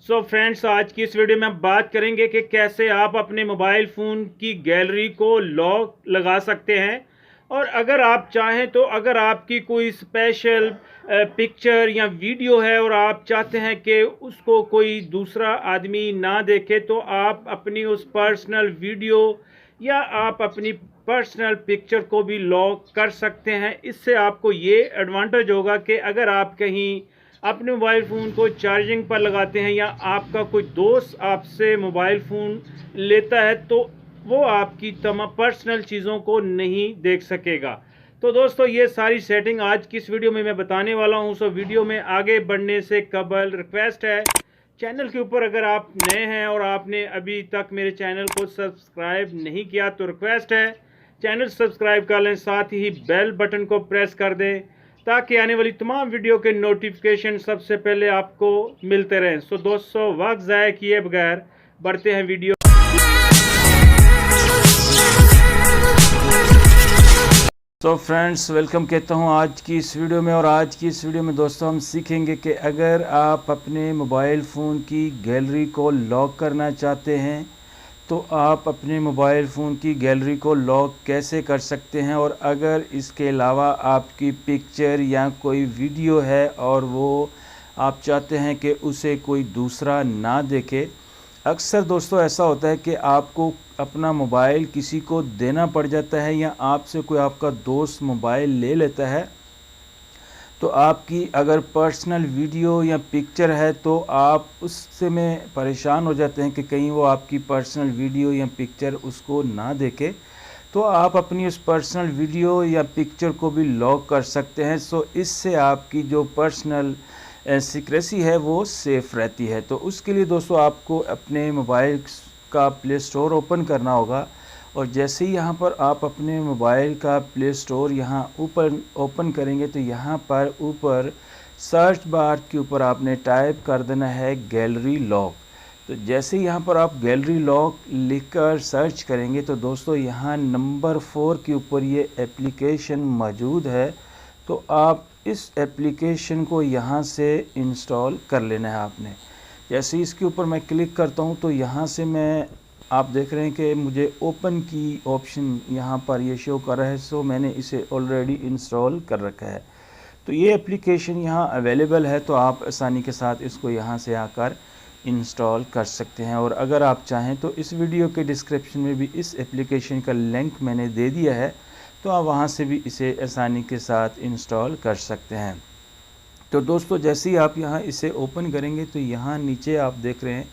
So friends, आज की इस वीडियो में हम बात करेंगे कि कैसे आप अपने मोबाइल फ़ोन की गैलरी को लॉक लगा सकते हैं। और अगर आप चाहें तो अगर आपकी कोई स्पेशल पिक्चर या वीडियो है और आप चाहते हैं कि उसको कोई दूसरा आदमी ना देखे, तो आप अपनी उस पर्सनल वीडियो या आप अपनी पर्सनल पिक्चर को भी लॉक कर सकते हैं। इससे आपको ये एडवांटेज होगा कि अगर आप कहीं अपने मोबाइल फ़ोन को चार्जिंग पर लगाते हैं या आपका कोई दोस्त आपसे मोबाइल फ़ोन लेता है, तो वो आपकी तमाम पर्सनल चीज़ों को नहीं देख सकेगा। तो दोस्तों, ये सारी सेटिंग आज की इस वीडियो में मैं बताने वाला हूँ। सो वीडियो में आगे बढ़ने से कबल रिक्वेस्ट है, चैनल के ऊपर अगर आप नए हैं और आपने अभी तक मेरे चैनल को सब्सक्राइब नहीं किया तो रिक्वेस्ट है चैनल सब्सक्राइब कर लें, साथ ही बेल बटन को प्रेस कर दें ताकि आने वाली तमाम वीडियो के नोटिफिकेशन सबसे पहले आपको मिलते रहें। सो दोस्तों, वक्त ज़ाया किए बगैर बढ़ते हैं वीडियो। तो फ्रेंड्स, वेलकम कहता हूं आज की इस वीडियो में। और आज की इस वीडियो में दोस्तों हम सीखेंगे कि अगर आप अपने मोबाइल फ़ोन की गैलरी को लॉक करना चाहते हैं तो आप अपने मोबाइल फ़ोन की गैलरी को लॉक कैसे कर सकते हैं। और अगर इसके अलावा आपकी पिक्चर या कोई वीडियो है और वो आप चाहते हैं कि उसे कोई दूसरा ना देखे। अक्सर दोस्तों ऐसा होता है कि आपको अपना मोबाइल किसी को देना पड़ जाता है या आपसे कोई आपका दोस्त मोबाइल ले लेता है, तो आपकी अगर पर्सनल वीडियो या पिक्चर है तो आप उससे में परेशान हो जाते हैं कि कहीं वो आपकी पर्सनल वीडियो या पिक्चर उसको ना देखे। तो आप अपनी उस पर्सनल वीडियो या पिक्चर को भी लॉक कर सकते हैं। सो इससे आपकी जो पर्सनल सिक्रेसी है वो सेफ़ रहती है। तो उसके लिए दोस्तों आपको अपने मोबाइल का प्ले स्टोर ओपन करना होगा। और जैसे ही यहाँ पर आप अपने मोबाइल का प्ले स्टोर यहाँ ऊपर ओपन करेंगे तो यहाँ पर ऊपर सर्च बार के ऊपर आपने टाइप कर देना है गैलरी लॉक। तो जैसे ही यहाँ पर आप गैलरी लॉक लिखकर सर्च करेंगे तो दोस्तों यहाँ नंबर 4 के ऊपर ये एप्लीकेशन मौजूद है। तो आप इस एप्लीकेशन को यहाँ से इंस्टॉल कर लेना है आपने। जैसे ही इसके ऊपर मैं क्लिक करता हूँ तो यहाँ से आप देख रहे हैं कि मुझे ओपन की ऑप्शन यहाँ पर ये शो कर रहा है। सो मैंने इसे ऑलरेडी इंस्टॉल कर रखा है। तो ये एप्लीकेशन यहाँ अवेलेबल है, तो आप आसानी के साथ इसको यहाँ से आकर इंस्टॉल कर सकते हैं। और अगर आप चाहें तो इस वीडियो के डिस्क्रिप्शन में भी इस एप्लीकेशन का लिंक मैंने दे दिया है, तो आप वहाँ से भी इसे आसानी के साथ इंस्टॉल कर सकते हैं। तो दोस्तों, जैसे ही आप यहाँ इसे ओपन करेंगे तो यहाँ नीचे आप देख रहे हैं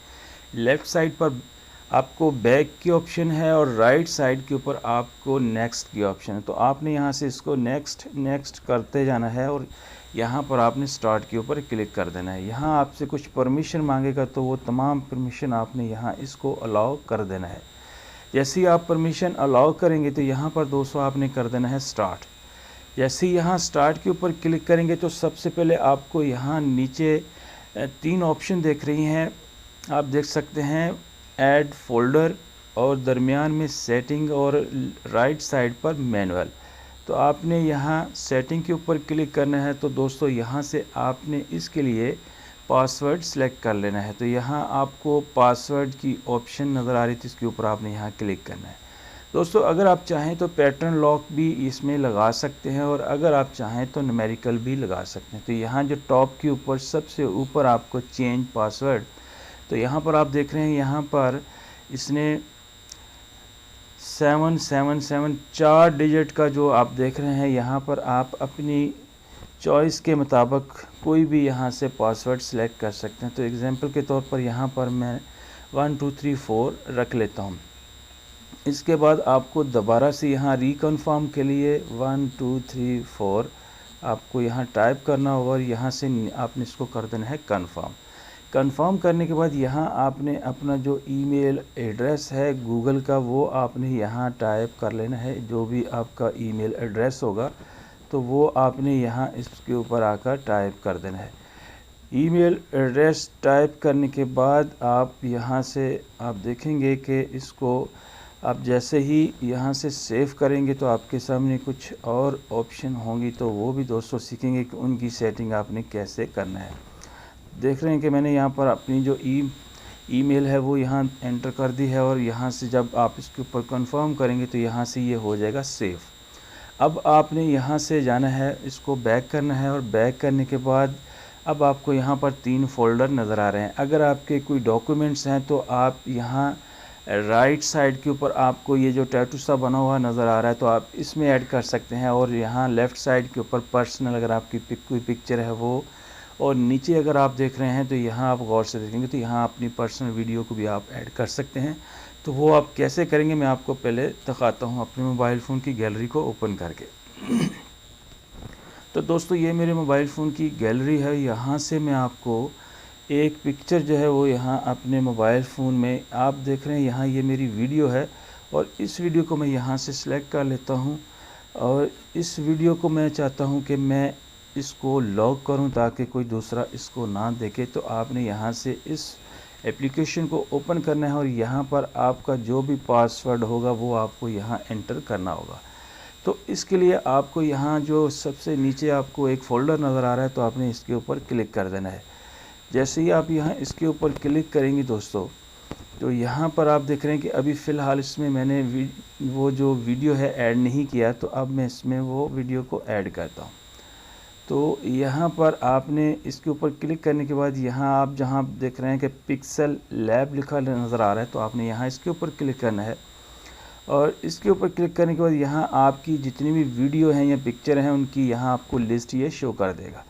लेफ़्ट साइड पर आपको बैक की ऑप्शन है और राइट साइड के ऊपर आपको नेक्स्ट की ऑप्शन है। तो आपने यहाँ से इसको नेक्स्ट करते जाना है और यहाँ पर आपने स्टार्ट के ऊपर क्लिक कर देना है। यहाँ आपसे कुछ परमिशन मांगेगा तो वो तमाम परमिशन आपने यहाँ इसको अलाउ कर देना है। जैसे ही आप परमिशन अलाउ करेंगे तो यहाँ पर दोस्तों आपने कर देना है स्टार्ट। जैसे ही यहाँ स्टार्ट के ऊपर क्लिक करेंगे तो सबसे पहले आपको यहाँ नीचे 3 ऑप्शन देख रही हैं, आप देख सकते हैं ऐड फोल्डर, और दरमियान में सेटिंग, और राइट साइड पर मैनुअल। तो आपने यहाँ सेटिंग के ऊपर क्लिक करना है। तो दोस्तों यहाँ से आपने इसके लिए पासवर्ड सेलेक्ट कर लेना है। तो यहाँ आपको पासवर्ड की ऑप्शन नज़र आ रही थी, इसके ऊपर आपने यहाँ क्लिक करना है। दोस्तों अगर आप चाहें तो पैटर्न लॉक भी इसमें लगा सकते हैं और अगर आप चाहें तो न्यूमेरिकल भी लगा सकते हैं। तो यहाँ जो टॉप के ऊपर सबसे ऊपर आपको चेंज पासवर्ड, तो यहाँ पर आप देख रहे हैं यहाँ पर इसने 777 4 डिजिट का जो आप देख रहे हैं, यहाँ पर आप अपनी चॉइस के मुताबिक कोई भी यहाँ से पासवर्ड सेलेक्ट कर सकते हैं। तो एग्जांपल के तौर पर यहाँ पर मैं 1 2 3 4 रख लेता हूँ। इसके बाद आपको दोबारा से यहाँ रिकन्फर्म के लिए 1 2 3 4 आपको यहाँ टाइप करना होगा और यहाँ से आपने इसको कर देना है कन्फर्म। कंफर्म करने के बाद यहाँ आपने अपना जो ईमेल एड्रेस है गूगल का वो आपने यहाँ टाइप कर लेना है। जो भी आपका ईमेल एड्रेस होगा तो वो आपने यहाँ इसके ऊपर आकर टाइप कर देना है। ईमेल एड्रेस टाइप करने के बाद आप यहाँ से आप देखेंगे कि इसको आप जैसे ही यहाँ से सेव करेंगे तो आपके सामने कुछ और ऑप्शन होंगी, तो वो भी दोस्तों सीखेंगे कि उनकी सेटिंग आपने कैसे करना है। देख रहे हैं कि मैंने यहाँ पर अपनी जो ईमेल है वो यहाँ एंटर कर दी है, और यहाँ से जब आप इसके ऊपर कंफर्म करेंगे तो यहाँ से ये हो जाएगा सेव। अब आपने यहाँ से जाना है, इसको बैक करना है, और बैक करने के बाद अब आपको यहाँ पर 3 फ़ोल्डर नज़र आ रहे हैं। अगर आपके कोई डॉक्यूमेंट्स हैं तो आप यहाँ राइट साइड के ऊपर आपको ये जो टैटू सा बना हुआ नज़र आ रहा है तो आप इसमें ऐड कर सकते हैं, और यहाँ लेफ़्ट साइड के ऊपर पर्सनल अगर आपकी कोई पिक्चर है वो, और नीचे अगर आप देख रहे हैं तो यहाँ आप गौर से देखेंगे तो यहाँ अपनी पर्सनल वीडियो को भी आप ऐड कर सकते हैं। तो वो आप कैसे करेंगे मैं आपको पहले दिखाता हूँ अपने मोबाइल फ़ोन की गैलरी को ओपन करके। तो दोस्तों ये मेरे मोबाइल फ़ोन की गैलरी है। यहाँ से मैं आपको एक पिक्चर जो है वो यहाँ अपने मोबाइल फ़ोन में आप देख रहे हैं, यहाँ ये मेरी वीडियो है, और इस वीडियो को मैं यहाँ से सिलेक्ट कर लेता हूँ, और इस वीडियो को मैं चाहता हूँ कि मैं इसको लॉक करूं ताकि कोई दूसरा इसको ना देखे। तो आपने यहाँ से इस एप्लीकेशन को ओपन करना है, और यहाँ पर आपका जो भी पासवर्ड होगा वो आपको यहाँ एंटर करना होगा। तो इसके लिए आपको यहाँ जो सबसे नीचे आपको एक फ़ोल्डर नज़र आ रहा है तो आपने इसके ऊपर क्लिक कर देना है। जैसे ही आप यहाँ इसके ऊपर क्लिक करेंगे दोस्तों, तो यहाँ पर आप देख रहे हैं कि अभी फ़िलहाल इसमें मैंने वो जो वीडियो है ऐड नहीं किया, तो अब मैं इसमें वो वीडियो को ऐड करता हूँ। तो यहाँ पर आपने इसके ऊपर क्लिक करने के बाद यहाँ आप जहाँ देख रहे हैं कि पिक्सल लैब लिखा नज़र आ रहा है तो आपने यहाँ इसके ऊपर क्लिक करना है, और इसके ऊपर क्लिक करने के बाद यहाँ आपकी जितनी भी वीडियो हैं या पिक्चर हैं उनकी यहाँ आपको लिस्ट ये शो कर देगा।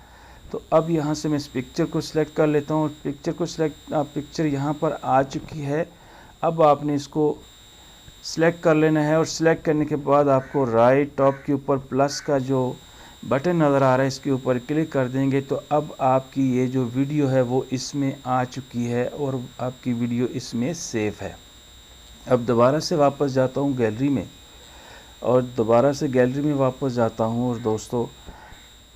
तो अब यहाँ से मैं इस पिक्चर को सिलेक्ट कर लेता हूँ, और पिक्चर को पिक्चर यहाँ पर आ चुकी है। अब आपने इसको सिलेक्ट कर लेना है, और सिलेक्ट करने के बाद आपको राइट टॉप के ऊपर प्लस का जो बटन नज़र आ रहा है इसके ऊपर क्लिक कर देंगे। तो अब आपकी ये जो वीडियो है वो इसमें आ चुकी है, और आपकी वीडियो इसमें सेफ है। अब दोबारा से वापस जाता हूँ गैलरी में, और दोबारा से गैलरी में वापस जाता हूँ, और दोस्तों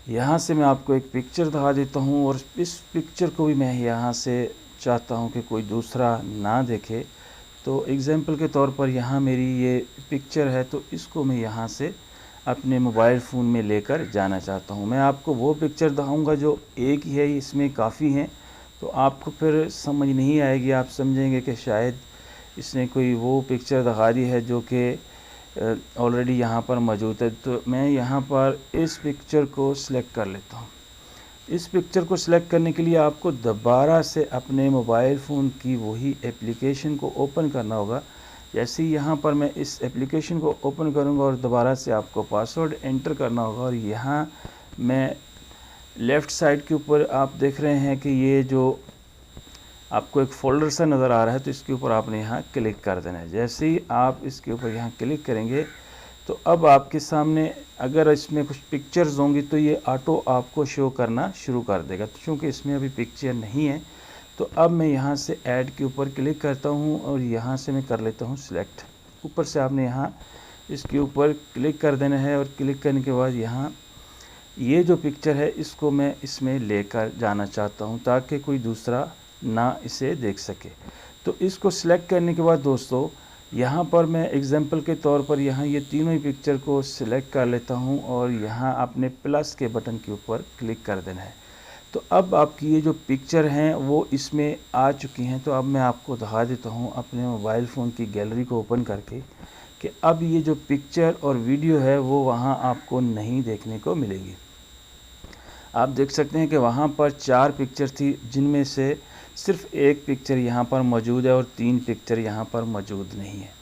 यहाँ से मैं आपको एक पिक्चर दिखा देता हूँ, और इस पिक्चर को भी मैं यहाँ से चाहता हूँ कि कोई दूसरा ना देखे। तो एग्ज़ाम्पल के तौर पर यहाँ मेरी ये पिक्चर है, तो इसको मैं यहाँ से अपने मोबाइल फ़ोन में लेकर जाना चाहता हूँ। मैं आपको वो पिक्चर दिखाऊंगा जो एक ही है, इसमें काफ़ी हैं, तो आपको फिर समझ नहीं आएगी, आप समझेंगे कि शायद इसने कोई वो पिक्चर दिखा दी है जो कि ऑलरेडी यहाँ पर मौजूद है। तो मैं यहाँ पर इस पिक्चर को सिलेक्ट कर लेता हूँ। इस पिक्चर को सिलेक्ट करने के लिए आपको दोबारा से अपने मोबाइल फ़ोन की वही एप्लीकेशन को ओपन करना होगा। जैसे ही यहाँ पर मैं इस एप्लीकेशन को ओपन करूँगा, और दोबारा से आपको पासवर्ड एंटर करना होगा, और यहाँ मैं लेफ़्ट साइड के ऊपर आप देख रहे हैं कि ये जो आपको एक फ़ोल्डर सा नज़र आ रहा है तो इसके ऊपर आपने यहाँ क्लिक कर देना है। जैसे ही आप इसके ऊपर यहाँ क्लिक करेंगे तो अब आपके सामने अगर इसमें कुछ पिक्चर्स होंगी तो ये ऑटो आपको शो करना शुरू कर देगा। तो चूँकि इसमें अभी पिक्चर नहीं है तो अब मैं यहाँ से ऐड के ऊपर क्लिक करता हूँ, और यहाँ से मैं कर लेता हूँ सिलेक्ट। ऊपर से आपने यहाँ इसके ऊपर क्लिक कर देना है, और क्लिक करने के बाद यहाँ ये जो पिक्चर है इसको मैं इसमें लेकर जाना चाहता हूँ ताकि कोई दूसरा ना इसे देख सके। तो इसको सिलेक्ट करने के बाद दोस्तों यहाँ पर मैं एग्जांपल के तौर पर यहाँ ये तीनों ही पिक्चर को सिलेक्ट कर लेता हूँ, और यहाँ आपने प्लस के बटन के ऊपर क्लिक कर देना है। तो अब आपकी ये जो पिक्चर हैं वो इसमें आ चुकी हैं। तो अब मैं आपको दिखा देता हूँ अपने मोबाइल फ़ोन की गैलरी को ओपन करके कि अब ये जो पिक्चर और वीडियो है वो वहाँ आपको नहीं देखने को मिलेगी। आप देख सकते हैं कि वहाँ पर 4 पिक्चर थी, जिनमें से सिर्फ एक पिक्चर यहाँ पर मौजूद है और 3 पिक्चर यहाँ पर मौजूद नहीं है।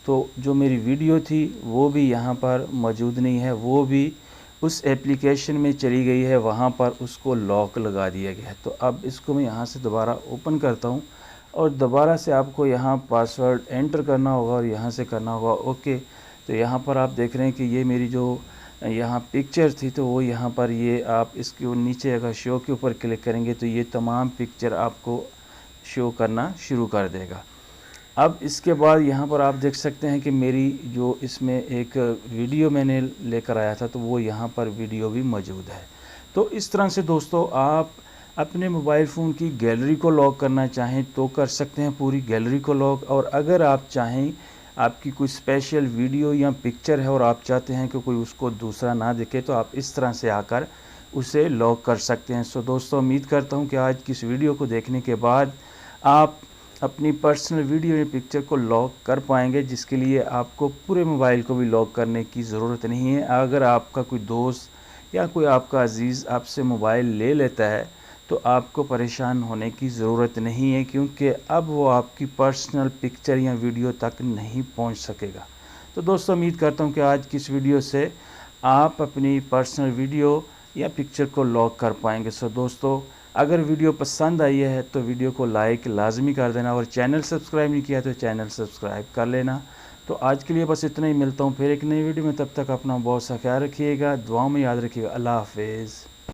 तो जो मेरी वीडियो थी वो भी यहाँ पर मौजूद नहीं है, वो भी उस एप्लीकेशन में चली गई है, वहाँ पर उसको लॉक लगा दिया गया है। तो अब इसको मैं यहाँ से दोबारा ओपन करता हूँ, और दोबारा से आपको यहाँ पासवर्ड एंटर करना होगा, और यहाँ से करना होगा ओके। तो यहाँ पर आप देख रहे हैं कि ये मेरी जो यहाँ पिक्चर थी तो वो यहाँ पर ये आप इसके नीचे अगर शो के ऊपर क्लिक करेंगे तो ये तमाम पिक्चर आपको शो करना शुरू कर देगा। अब इसके बाद यहाँ पर आप देख सकते हैं कि मेरी जो इसमें एक वीडियो मैंने लेकर आया था तो वो यहाँ पर वीडियो भी मौजूद है। तो इस तरह से दोस्तों आप अपने मोबाइल फ़ोन की गैलरी को लॉक करना चाहें तो कर सकते हैं, पूरी गैलरी को लॉक। और अगर आप चाहें आपकी कोई स्पेशल वीडियो या पिक्चर है और आप चाहते हैं कि कोई उसको दूसरा ना देखे, तो आप इस तरह से आकर उसे लॉक कर सकते हैं। सो दोस्तों, उम्मीद करता हूँ कि आज की इस वीडियो को देखने के बाद आप अपनी पर्सनल वीडियो या पिक्चर को लॉक कर पाएंगे, जिसके लिए आपको पूरे मोबाइल को भी लॉक करने की ज़रूरत नहीं है। अगर आपका कोई दोस्त या कोई आपका अजीज़ आपसे मोबाइल ले लेता है तो आपको परेशान होने की ज़रूरत नहीं है, क्योंकि अब वो आपकी पर्सनल पिक्चर या वीडियो तक नहीं पहुंच सकेगा। तो दोस्तों, उम्मीद करता हूं कि आज की इस वीडियो से आप अपनी पर्सनल वीडियो या पिक्चर को लॉक कर पाएंगे। सो दोस्तों, अगर वीडियो पसंद आई है तो वीडियो को लाइक लाजमी कर देना, और चैनल सब्सक्राइब नहीं किया तो चैनल सब्सक्राइब कर लेना। तो आज के लिए बस इतना ही, मिलता हूँ फिर एक नई वीडियो में। तब तक अपना बहुत सा ख्याल रखिएगा, दुआओं में याद रखिएगा। अल्लाह हाफिज़।